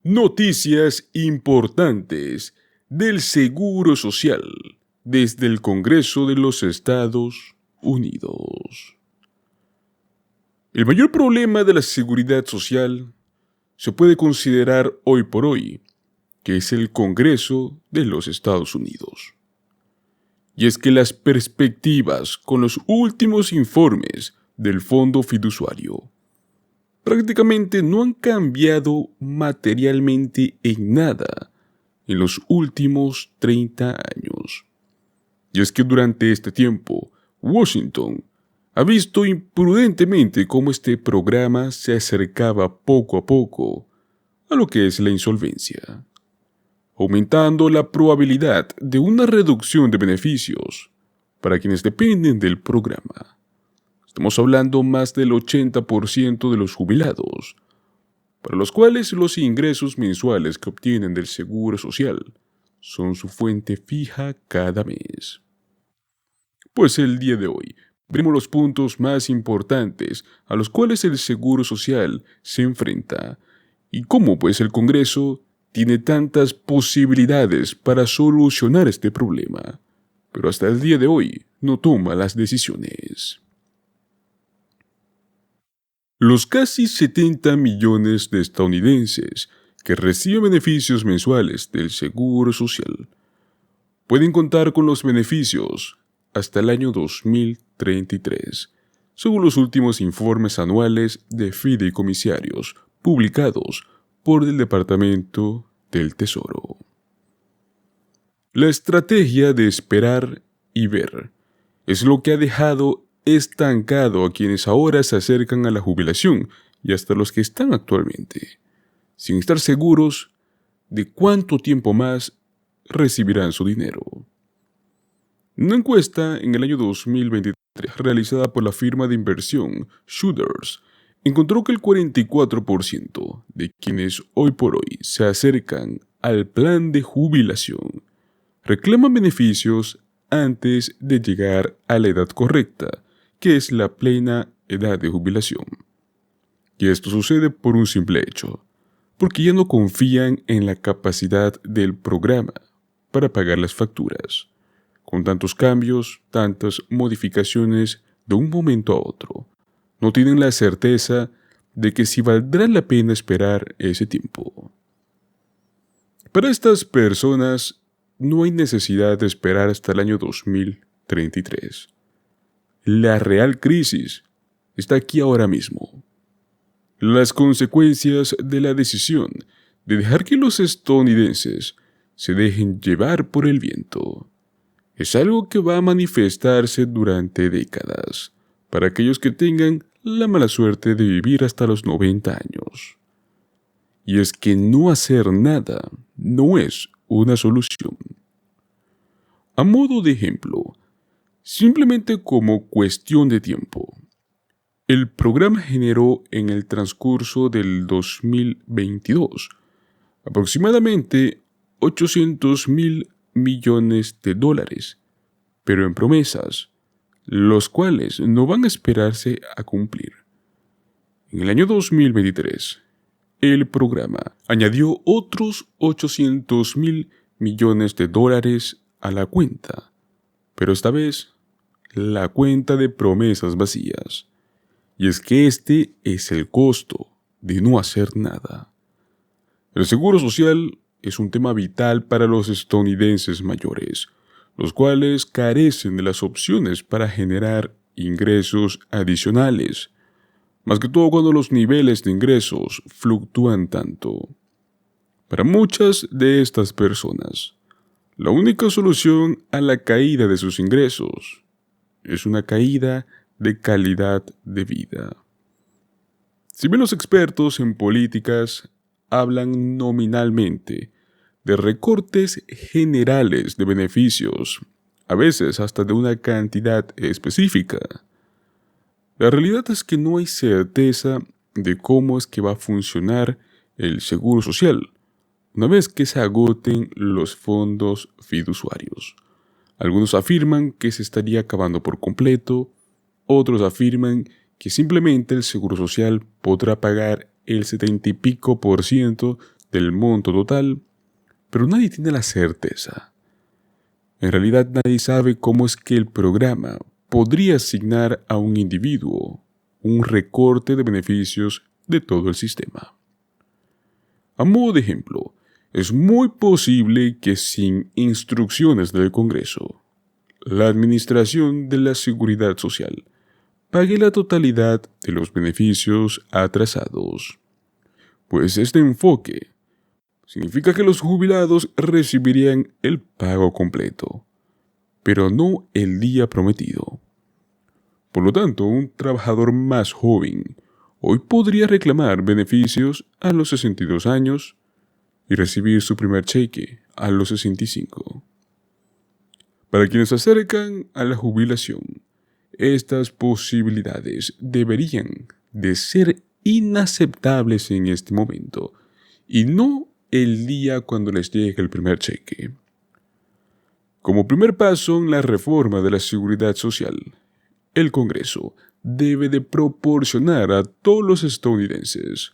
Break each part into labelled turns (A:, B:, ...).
A: Noticias importantes del Seguro Social desde el Congreso de los Estados Unidos. El mayor problema de la seguridad social se puede considerar hoy por hoy, que es el Congreso de los Estados Unidos. Y es que las perspectivas con los últimos informes del Fondo Fiduciario prácticamente no han cambiado materialmente en nada en los últimos 30 años. Y es que durante este tiempo, Washington ha visto imprudentemente cómo este programa se acercaba poco a poco a lo que es la insolvencia, aumentando la probabilidad de una reducción de beneficios para quienes dependen del programa. Estamos hablando más del 80% de los jubilados, para los cuales los ingresos mensuales que obtienen del Seguro Social son su fuente fija cada mes. Pues el día de hoy veremos los puntos más importantes a los cuales el Seguro Social se enfrenta y cómo pues el Congreso tiene tantas posibilidades para solucionar este problema, pero hasta el día de hoy no toma las decisiones. Los casi 70 millones de estadounidenses que reciben beneficios mensuales del Seguro Social pueden contar con los beneficios hasta el año 2033, según los últimos informes anuales de fideicomisarios publicados por el Departamento del Tesoro. La estrategia de esperar y ver es lo que ha dejado estancado a quienes ahora se acercan a la jubilación y hasta los que están actualmente, sin estar seguros de cuánto tiempo más recibirán su dinero. Una encuesta en el año 2023 realizada por la firma de inversión Shooters encontró que el 44% de quienes hoy por hoy se acercan al plan de jubilación reclaman beneficios antes de llegar a la edad correcta, que es la plena edad de jubilación. Y esto sucede por un simple hecho, porque ya no confían en la capacidad del programa para pagar las facturas. Con tantos cambios, tantas modificaciones de un momento a otro, no tienen la certeza de que si valdrá la pena esperar ese tiempo. Para estas personas, no hay necesidad de esperar hasta el año 2033. La real crisis está aquí ahora mismo. Las consecuencias de la decisión de dejar que los estadounidenses se dejen llevar por el viento es algo que va a manifestarse durante décadas para aquellos que tengan la mala suerte de vivir hasta los 90 años. Y es que no hacer nada no es una solución. A modo de ejemplo, simplemente como cuestión de tiempo, el programa generó en el transcurso del 2022 aproximadamente 800.000 millones de dólares, pero en promesas, los cuales no van a esperarse a cumplir. En el año 2023, el programa añadió otros 800.000 millones de dólares a la cuenta, pero esta vez la cuenta de promesas vacías. Y es que este es el costo de no hacer nada. El seguro social es un tema vital para los estadounidenses mayores, los cuales carecen de las opciones para generar ingresos adicionales, más que todo cuando los niveles de ingresos fluctúan tanto. Para muchas de estas personas, la única solución a la caída de sus ingresos es una caída de calidad de vida. Si bien los expertos en políticas hablan nominalmente de recortes generales de beneficios, a veces hasta de una cantidad específica, la realidad es que no hay certeza de cómo es que va a funcionar el seguro social una vez que se agoten los fondos fiduciarios. Algunos afirman que se estaría acabando por completo, otros afirman que simplemente el Seguro Social podrá pagar el 70 y pico % del monto total, pero nadie tiene la certeza. En realidad nadie sabe cómo es que el programa podría asignar a un individuo un recorte de beneficios de todo el sistema. A modo de ejemplo, es muy posible que sin instrucciones del Congreso, la Administración de la Seguridad Social pague la totalidad de los beneficios atrasados. Pues este enfoque significa que los jubilados recibirían el pago completo, pero no el día prometido. Por lo tanto, un trabajador más joven hoy podría reclamar beneficios a los 62 años y recibir su primer cheque a los 65. Para quienes se acercan a la jubilación, estas posibilidades deberían de ser inaceptables en este momento y no el día cuando les llegue el primer cheque. Como primer paso en la reforma de la seguridad social, el Congreso debe de proporcionar a todos los estadounidenses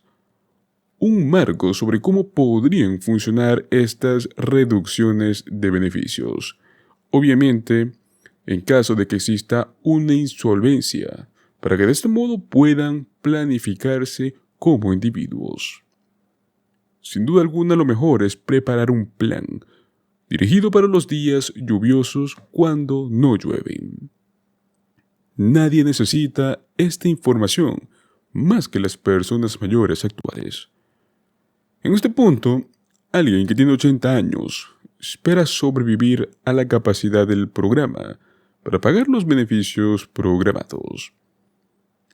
A: un marco sobre cómo podrían funcionar estas reducciones de beneficios. Obviamente, en caso de que exista una insolvencia, para que de este modo puedan planificarse como individuos. Sin duda alguna, lo mejor es preparar un plan dirigido para los días lluviosos cuando no llueven. Nadie necesita esta información más que las personas mayores actuales. En este punto, alguien que tiene 80 años espera sobrevivir a la capacidad del programa para pagar los beneficios programados.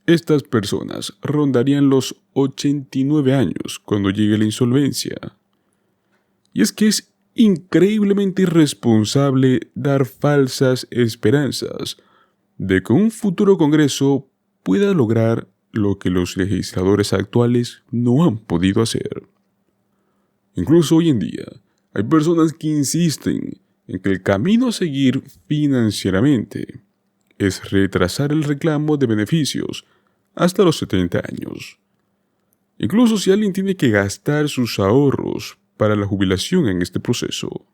A: Estas personas rondarían los 89 años cuando llegue la insolvencia. Y es que es increíblemente irresponsable dar falsas esperanzas de que un futuro Congreso pueda lograr lo que los legisladores actuales no han podido hacer. Incluso hoy en día, hay personas que insisten en que el camino a seguir financieramente es retrasar el reclamo de beneficios hasta los 70 años. Incluso si alguien tiene que gastar sus ahorros para la jubilación en este proceso.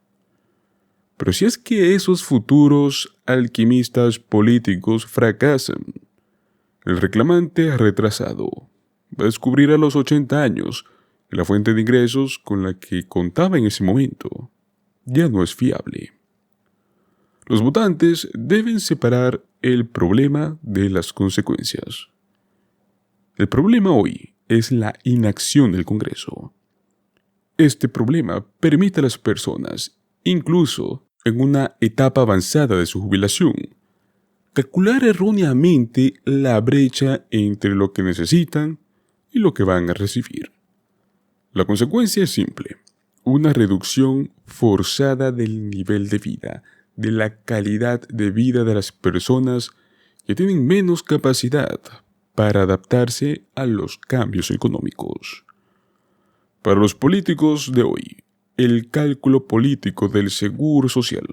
A: Pero si es que esos futuros alquimistas políticos fracasan, el reclamante retrasado va a descubrir a los 80 años que la fuente de ingresos con la que contaba en ese momento ya no es fiable. Los votantes deben separar el problema de las consecuencias. El problema hoy es la inacción del Congreso. Este problema permite a las personas, incluso en una etapa avanzada de su jubilación, calcular erróneamente la brecha entre lo que necesitan y lo que van a recibir. La consecuencia es simple: una reducción forzada del nivel de vida, de la calidad de vida de las personas que tienen menos capacidad para adaptarse a los cambios económicos. Para los políticos de hoy, el cálculo político del seguro social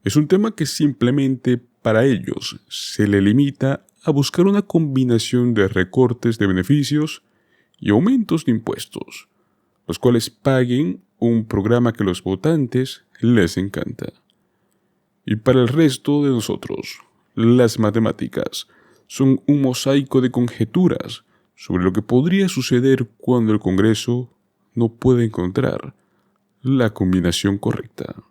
A: es un tema que simplemente para ellos se le limita a buscar una combinación de recortes de beneficios y aumentos de impuestos, los cuales paguen un programa que a los votantes les encanta. Y para el resto de nosotros, las matemáticas son un mosaico de conjeturas sobre lo que podría suceder cuando el Congreso no puede encontrar la combinación correcta.